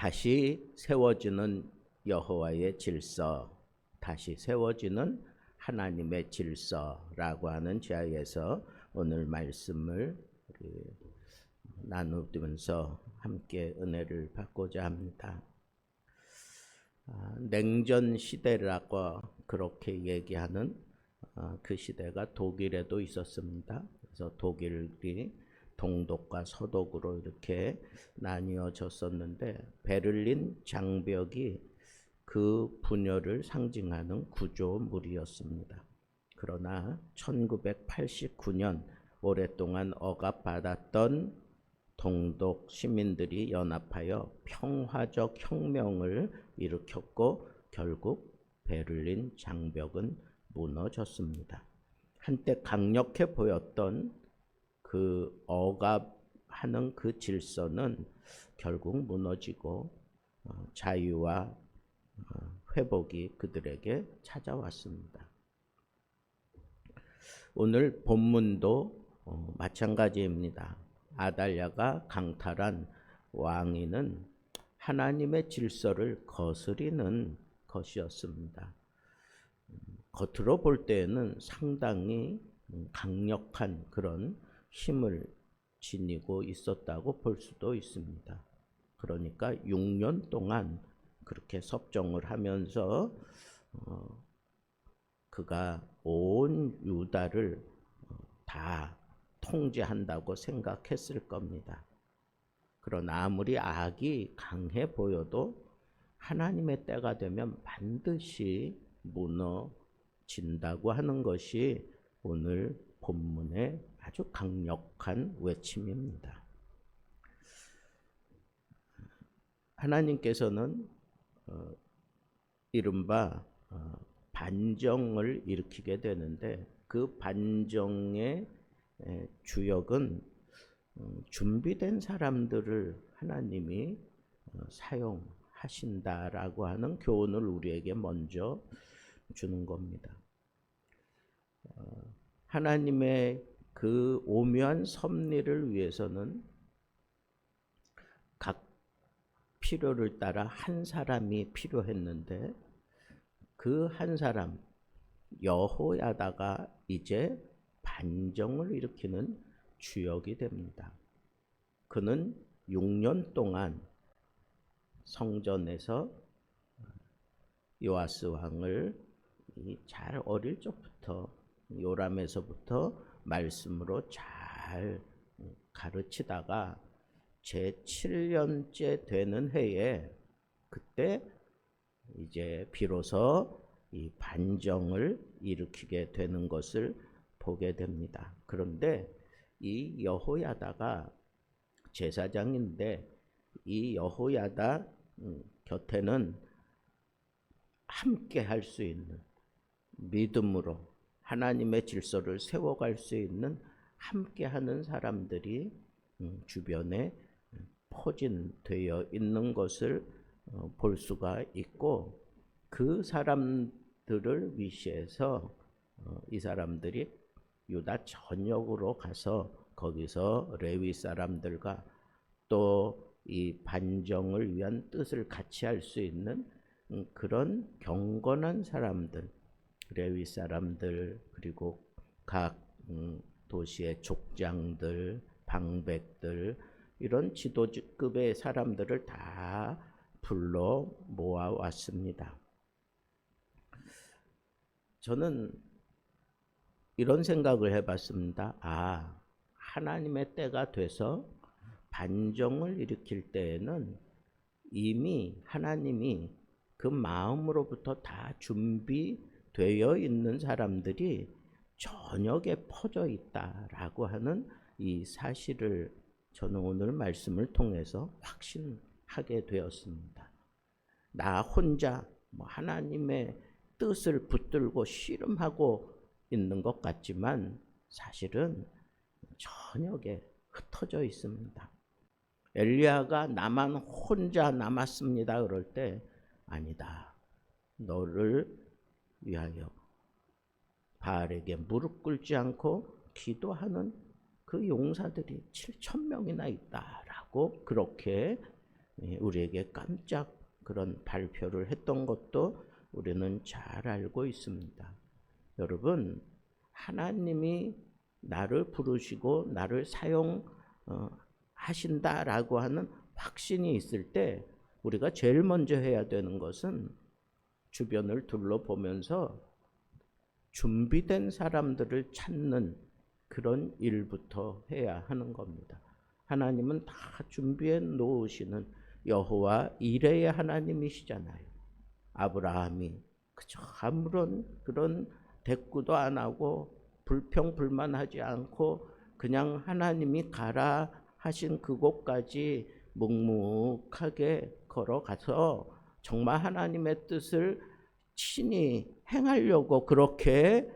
다시 세워지는 여호와의 질서, 다시 세워지는 하나님의 질서라고 하는 지하에서 오늘 말씀을 나누면서 함께 은혜를 받고자 합니다. 냉전 시대라고 그렇게 얘기하는 그 시대가 독일에도 있었습니다. 그래서 독일이 동독과 서독으로 이렇게 나뉘어졌었는데 베를린 장벽이 그 분열을 상징하는 구조물이었습니다. 그러나 1989년 오랫동안 억압받았던 동독 시민들이 연합하여 평화적 혁명을 일으켰고 결국 베를린 장벽은 무너졌습니다. 한때 강력해 보였던 그 억압하는 그 질서는 결국 무너지고 자유와 회복이 그들에게 찾아왔습니다. 오늘 본문도 마찬가지입니다. 아달랴가 강탈한 왕위는 하나님의 질서를 거스리는 것이었습니다. 겉으로 볼 때에는 상당히 강력한 그런 힘을 지니고 있었다고 볼 수도 있습니다. 그러니까 6년 동안 그렇게 섭정을 하면서 그가 온 유다를 다 통제한다고 생각했을 겁니다. 그러나 아무리 악이 강해 보여도 하나님의 때가 되면 반드시 무너진다고 하는 것이 오늘 본문의 아주 강력한 외침입니다. 하나님께서는 이른바 반정을 일으키게 되는데 그 반정의 주역은 준비된 사람들을 하나님이 사용하신다라고 하는 교훈을 우리에게 먼저 주는 겁니다. 하나님의 그 오묘한 섭리를 위해서는 각 필요를 따라 한 사람이 필요했는데 그 한 사람 여호야다가 이제 반정을 일으키는 주역이 됩니다. 그는 6년 동안 성전에서 요아스 왕을 잘 어릴 적부터 요람에서부터 말씀으로 잘 가르치다가 제 7년째 되는 해에 그때 이제 비로소 이 반정을 일으키게 되는 것을 보게 됩니다. 그런데 이 여호야다가 제사장인데 이 여호야다 곁에는 함께 할 수 있는 믿음으로 하나님의 질서를 세워갈 수 있는 함께 하는 사람들이 주변에 포진되어 있는 것을 볼 수가 있고 그 사람들을 위시해서 이 사람들이 유다 전역으로 가서 거기서 레위 사람들과 또 이 반정을 위한 뜻을 같이 할 수 있는 그런 경건한 사람들, 레위 사람들 그리고 각 도시의 족장들, 방백들 이런 지도급의 사람들을 다 불러 모아왔습니다. 저는 이런 생각을 해봤습니다. 하나님의 때가 돼서 반정을 일으킬 때에는 이미 하나님이 그 마음으로부터 다 준비되어 있는 사람들이 전역에 퍼져 있다라고 하는 이 사실을 저는 오늘 말씀을 통해서 확신하게 되었습니다. 나 혼자 하나님의 뜻을 붙들고 씨름하고 있는 것 같지만 사실은 전역에 흩어져 있습니다. 엘리야가 나만 혼자 남았습니다. 그럴 때 아니다. 너를 위하여 바알에게 무릎 꿇지 않고 기도하는 그 용사들이 7,000명이나 있다라고 그렇게 우리에게 깜짝 그런 발표를 했던 것도 우리는 잘 알고 있습니다. 여러분, 하나님이 나를 부르시고 나를 사용하신다라고 하는 확신이 있을 때 우리가 제일 먼저 해야 되는 것은 주변을 둘러보면서 준비된 사람들을 찾는 그런 일부터 해야 하는 겁니다. 하나님은 다 준비해 놓으시는 여호와 이레의 하나님이시잖아요. 아브라함이 그저 아무런 그런 대꾸도 안 하고 불평불만하지 않고 그냥 하나님이 가라 하신 그곳까지 묵묵하게 걸어가서 정말 하나님의 뜻을 친히 행하려고 그렇게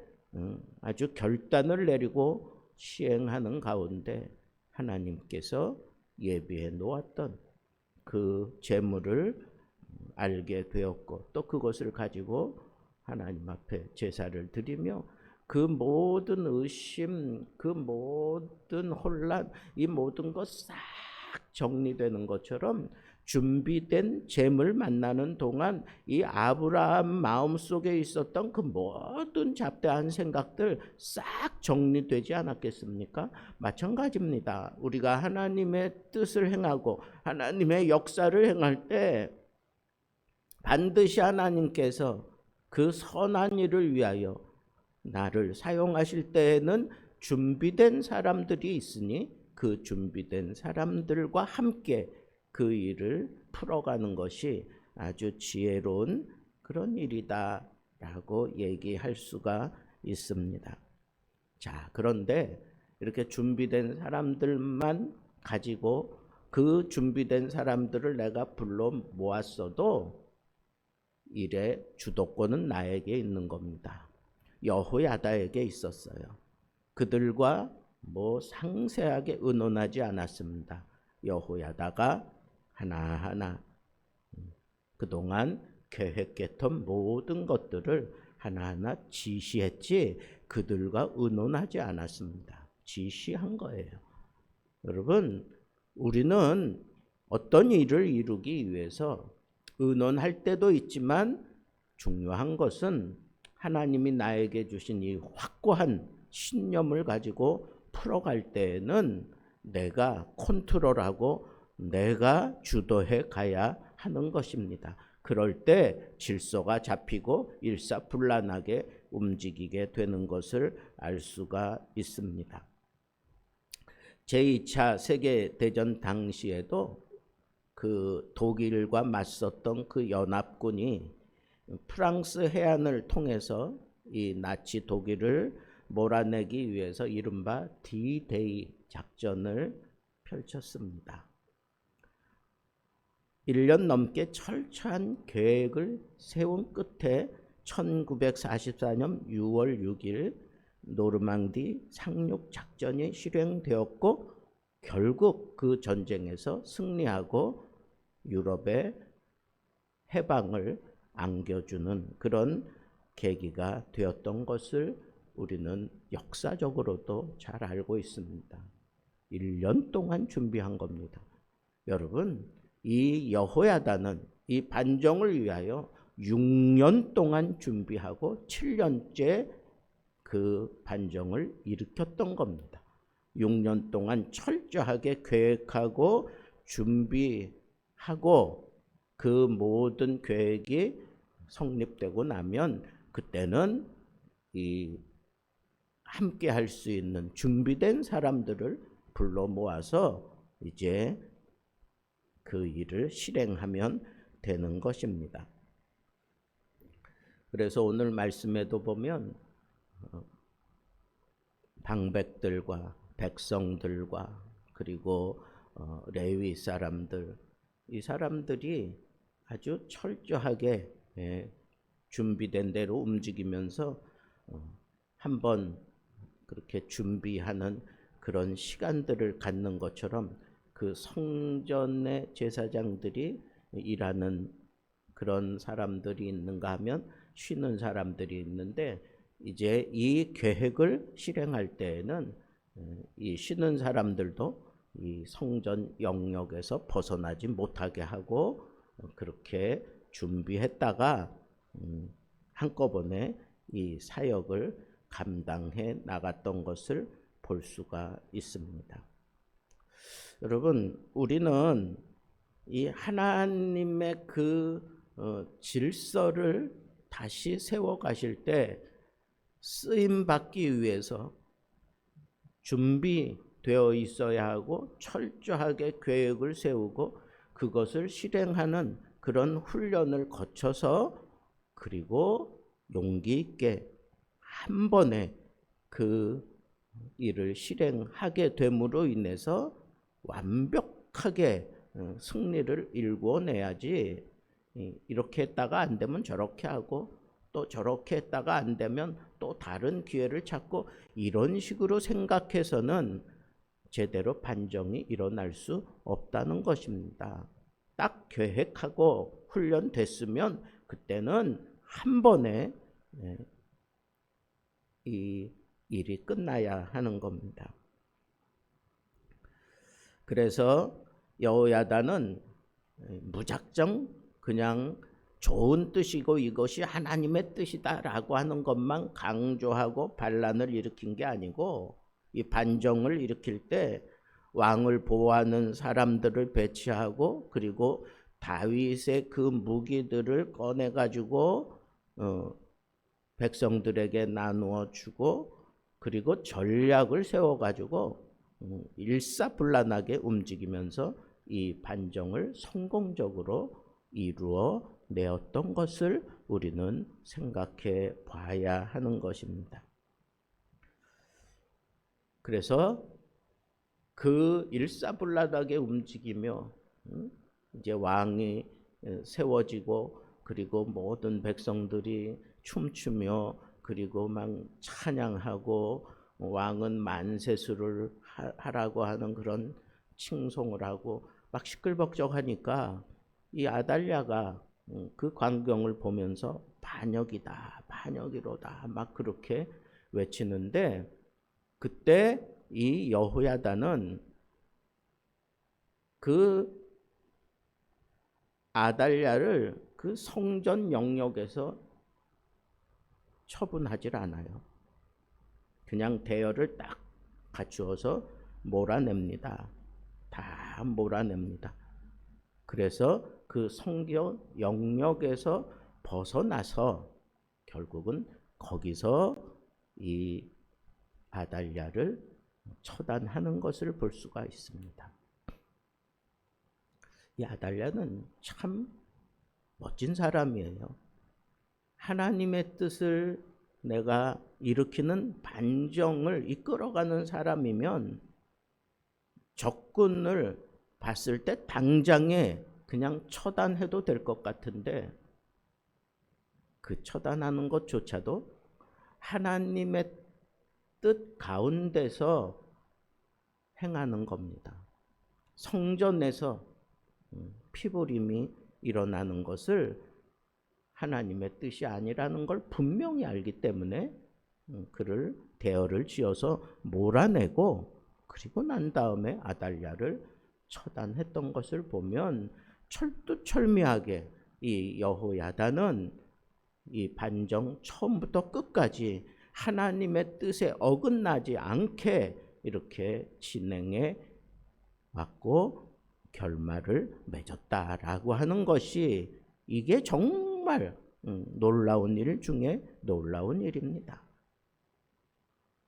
아주 결단을 내리고 시행하는 가운데 하나님께서 예비해 놓았던 그 재물을 알게 되었고 또 그것을 가지고 하나님 앞에 제사를 드리며 그 모든 의심, 그 모든 혼란, 이 모든 것 싹 정리되는 것처럼 준비된 재물 만나는 동안 이 아브라함 마음속에 있었던 그 모든 잡다한 생각들 싹 정리되지 않았겠습니까? 마찬가지입니다. 우리가 하나님의 뜻을 행하고 하나님의 역사를 행할 때 반드시 하나님께서 그 선한 일을 위하여 나를 사용하실 때에는 준비된 사람들이 있으니 그 준비된 사람들과 함께 그 일을 풀어가는 것이 아주 지혜로운 그런 일이다라고 얘기할 수가 있습니다. 자, 그런데 이렇게 준비된 사람들만 가지고 그 준비된 사람들을 내가 불러 모았어도 일의 주도권은 나에게 있는 겁니다. 여호야다에게 있었어요. 그들과 상세하게 의논하지 않았습니다. 여호야다가 하나하나 그동안 계획했던 모든 것들을 하나하나 지시했지 그들과 의논하지 않았습니다. 지시한 거예요. 여러분, 우리는 어떤 일을 이루기 위해서 의논할 때도 있지만 중요한 것은 하나님이 나에게 주신 이 확고한 신념을 가지고 풀어갈 때에는 내가 컨트롤하고 내가 주도해 가야 하는 것입니다. 그럴 때 질서가 잡히고 일사불란하게 움직이게 되는 것을 알 수가 있습니다. 제2차 세계대전 당시에도 그 독일과 맞섰던 그 연합군이 프랑스 해안을 통해서 이 나치 독일을 몰아내기 위해서 이른바 D-Day 작전을 펼쳤습니다. 1년 넘게 철저한 계획을 세운 끝에 1944년 6월 6일 노르망디 상륙 작전이 실행되었고 결국 그 전쟁에서 승리하고 유럽의 해방을 안겨주는 그런 계기가 되었던 것을 우리는 역사적으로도 잘 알고 있습니다. 1년 동안 준비한 겁니다. 여러분, 이 여호야다는 이 반정을 위하여 6년 동안 준비하고 7년째 그 반정을 일으켰던 겁니다. 6년 동안 철저하게 계획하고 준비하고 그 모든 계획이 성립되고 나면 그때는 이 함께 할 수 있는 준비된 사람들을 불러 모아서 이제 그 일을 실행하면 되는 것입니다. 그래서 오늘 말씀에도 보면 방백들과 백성들과 그리고 레위 사람들, 이 사람들이 아주 철저하게 준비된 대로 움직이면서 한번 그렇게 준비하는 그런 시간들을 갖는 것처럼 그 성전의 제사장들이 일하는 그런 사람들이 있는가 하면 쉬는 사람들이 있는데 이제 이 계획을 실행할 때에는 이 쉬는 사람들도 이 성전 영역에서 벗어나지 못하게 하고 그렇게 준비했다가 한꺼번에 이 사역을 감당해 나갔던 것을 볼 수가 있습니다. 여러분, 우리는 이 하나님의 그 질서를 다시 세워 가실 때 쓰임 받기 위해서 준비되어 있어야 하고 철저하게 계획을 세우고 그것을 실행하는 그런 훈련을 거쳐서 그리고 용기 있게 한 번에 그 일을 실행하게 됨으로 인해서 완벽하게 승리를 일궈내야지, 이렇게 했다가 안 되면 저렇게 하고 또 저렇게 했다가 안 되면 또 다른 기회를 찾고 이런 식으로 생각해서는 제대로 반정이 일어날 수 없다는 것입니다. 딱 계획하고 훈련됐으면 그때는 한 번에 이 일이 끝나야 하는 겁니다. 그래서 여호야다는 무작정 그냥 좋은 뜻이고 이것이 하나님의 뜻이다라고 하는 것만 강조하고 반란을 일으킨 게 아니고, 이 반정을 일으킬 때 왕을 보호하는 사람들을 배치하고 그리고 다윗의 그 무기들을 꺼내 가지고 백성들에게 나누어 주고 그리고 전략을 세워 가지고 일사불란하게 움직이면서 이 반정을 성공적으로 이루어 내었던 것을 우리는 생각해 봐야 하는 것입니다. 그래서 그 일사불란하게 움직이며 이제 왕이 세워지고 그리고 모든 백성들이 춤추며 그리고 막 찬양하고 왕은 만세수를 하라고 하는 그런 칭송을 하고 막 시끌벅적하니까 이 아달랴가 그 광경을 보면서 반역이다, 반역이로다 막 그렇게 외치는데, 그때 이 여호야다는 그 아달랴를 그 성전 영역에서 처분하질 않아요. 그냥 대열을 딱 갖추어서 몰아냅니다. 다 몰아냅니다. 그래서 그 성전 영역에서 벗어나서 결국은 거기서 이 아달랴를 처단하는 것을 볼 수가 있습니다. 이 아달랴는 참 멋진 사람이에요. 하나님의 뜻을 내가 일으키는 반정을 이끌어가는 사람이면 적군을 봤을 때 당장에 그냥 처단해도 될 것 같은데, 그 처단하는 것조차도 하나님의 뜻 가운데서 행하는 겁니다. 성전에서 피부림이 일어나는 것을 하나님의 뜻이 아니라는 걸 분명히 알기 때문에 그를 대열을 지어서 몰아내고 그리고 난 다음에 아달랴를 처단했던 것을 보면 철두철미하게 이 여호야다는 이 반정 처음부터 끝까지 하나님의 뜻에 어긋나지 않게 이렇게 진행해 왔고 결말을 맺었다라고 하는 것이, 이게 정말 놀라운 일 중에 놀라운 일입니다.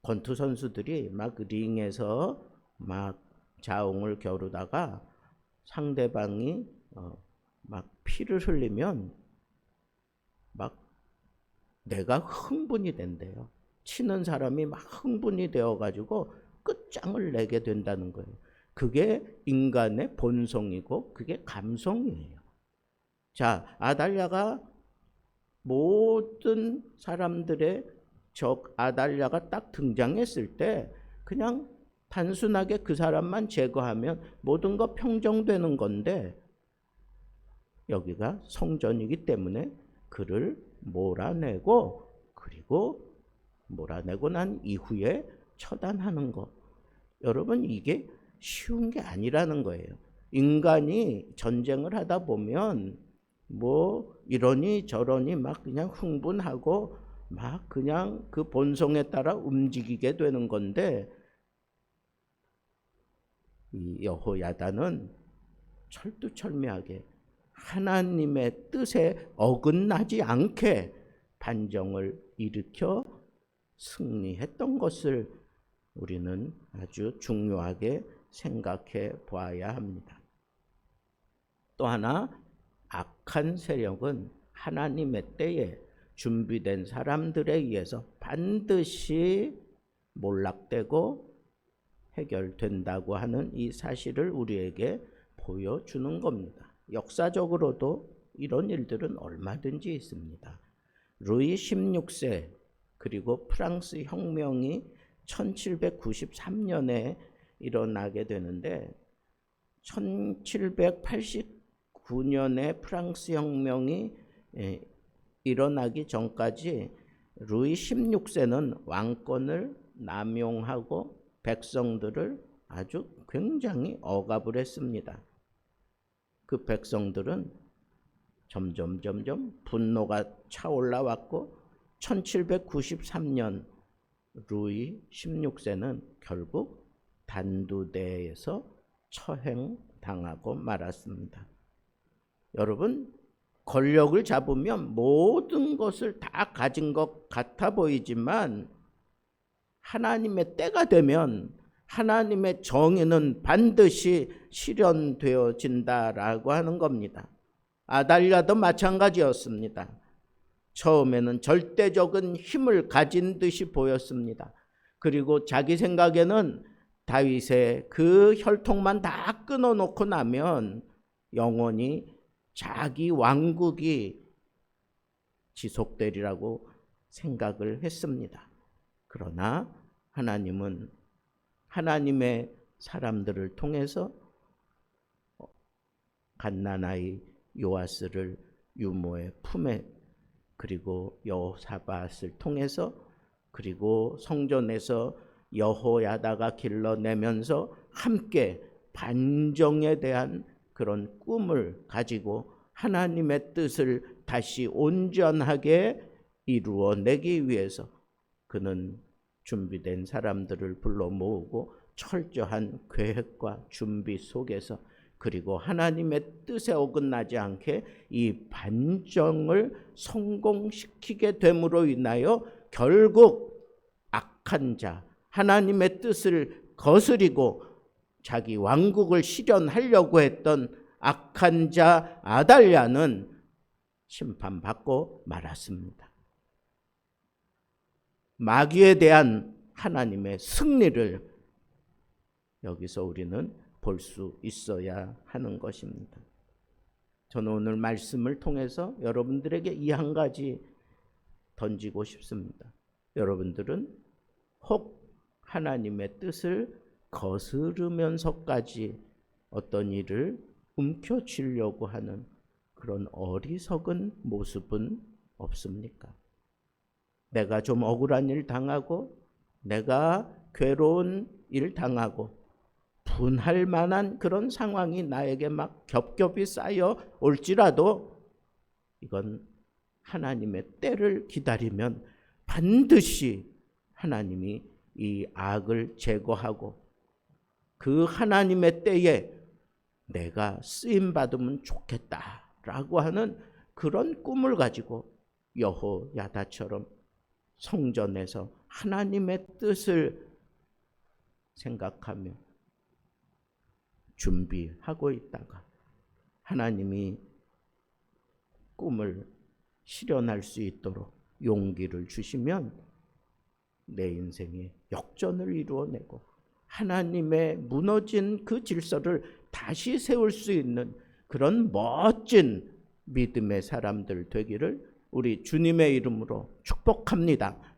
권투 선수들이 막 링에서 막 자웅을 겨루다가 상대방이 막 피를 흘리면 막 내가 흥분이 된대요. 치는 사람이 막 흥분이 되어가지고 끝장을 내게 된다는 거예요. 그게 인간의 본성이고 그게 감성이에요. 자, 아달랴가 모든 사람들의 적 아달랴가 딱 등장했을 때 그냥 단순하게 그 사람만 제거하면 모든 거 평정되는 건데, 여기가 성전이기 때문에 그를 몰아내고 그리고 몰아내고 난 이후에 처단하는 것. 여러분, 이게 쉬운 게 아니라는 거예요. 인간이 전쟁을 하다 보면 뭐 이러니 저러니 막 그냥 흥분하고 막 그냥 그 본성에 따라 움직이게 되는 건데, 이 여호야다는 철두철미하게 하나님의 뜻에 어긋나지 않게 반정을 일으켜 승리했던 것을 우리는 아주 중요하게 생각해 봐야 합니다. 또 하나, 악한 세력은 하나님의 때에 준비된 사람들에 의해서 반드시 몰락되고 해결된다고 하는 이 사실을 우리에게 보여주는 겁니다. 역사적으로도 이런 일들은 얼마든지 있습니다. 루이 16세 그리고 프랑스 혁명이 1793년에 일어나게 되는데, 1789년에 프랑스 혁명이 일어나기 전까지 루이 16세는 왕권을 남용하고 백성들을 아주 굉장히 억압을 했습니다. 그 백성들은 점점 분노가 차올라왔고 1793년 루이 16세는 결국 단두대에서 처형당하고 말았습니다. 여러분, 권력을 잡으면 모든 것을 다 가진 것 같아 보이지만 하나님의 때가 되면 하나님의 정의는 반드시 실현되어진다라고 하는 겁니다. 아달랴도 마찬가지였습니다. 처음에는 절대적인 힘을 가진 듯이 보였습니다. 그리고 자기 생각에는 다윗의 그 혈통만 다 끊어놓고 나면 영원히 자기 왕국이 지속되리라고 생각을 했습니다. 그러나 하나님은 하나님의 사람들을 통해서 갓난아이 요아스를 유모의 품에, 그리고 여호사밧을 통해서, 그리고 성전에서 여호야다가 길러내면서 함께 반정에 대한 그런 꿈을 가지고 하나님의 뜻을 다시 온전하게 이루어내기 위해서 그는 준비된 사람들을 불러 모으고 철저한 계획과 준비 속에서, 그리고 하나님의 뜻에 어긋나지 않게 이 반정을 성공시키게 됨으로 인하여 결국 악한 자, 하나님의 뜻을 거스리고 자기 왕국을 실현하려고 했던 악한 자 아달랴는 심판받고 말았습니다. 마귀에 대한 하나님의 승리를 여기서 우리는 볼 수 있어야 하는 것입니다. 저는 오늘 말씀을 통해서 여러분들에게 이 한 가지 던지고 싶습니다. 여러분들은 혹 하나님의 뜻을 거스르면서까지 어떤 일을 움켜쥐려고 하는 그런 어리석은 모습은 없습니까? 내가 좀 억울한 일 당하고, 내가 괴로운 일 당하고, 분할 만한 그런 상황이 나에게 막 겹겹이 쌓여 올지라도 이건 하나님의 때를 기다리면 반드시 하나님이 이 악을 제거하고 그 하나님의 때에 내가 쓰임받으면 좋겠다라고 하는 그런 꿈을 가지고 여호야다처럼 성전에서 하나님의 뜻을 생각하며 준비하고 있다가 하나님이 꿈을 실현할 수 있도록 용기를 주시면 내 인생에 역전을 이루어내고 하나님의 무너진 그 질서를 다시 세울 수 있는 그런 멋진 믿음의 사람들 되기를 우리 주님의 이름으로 축복합니다.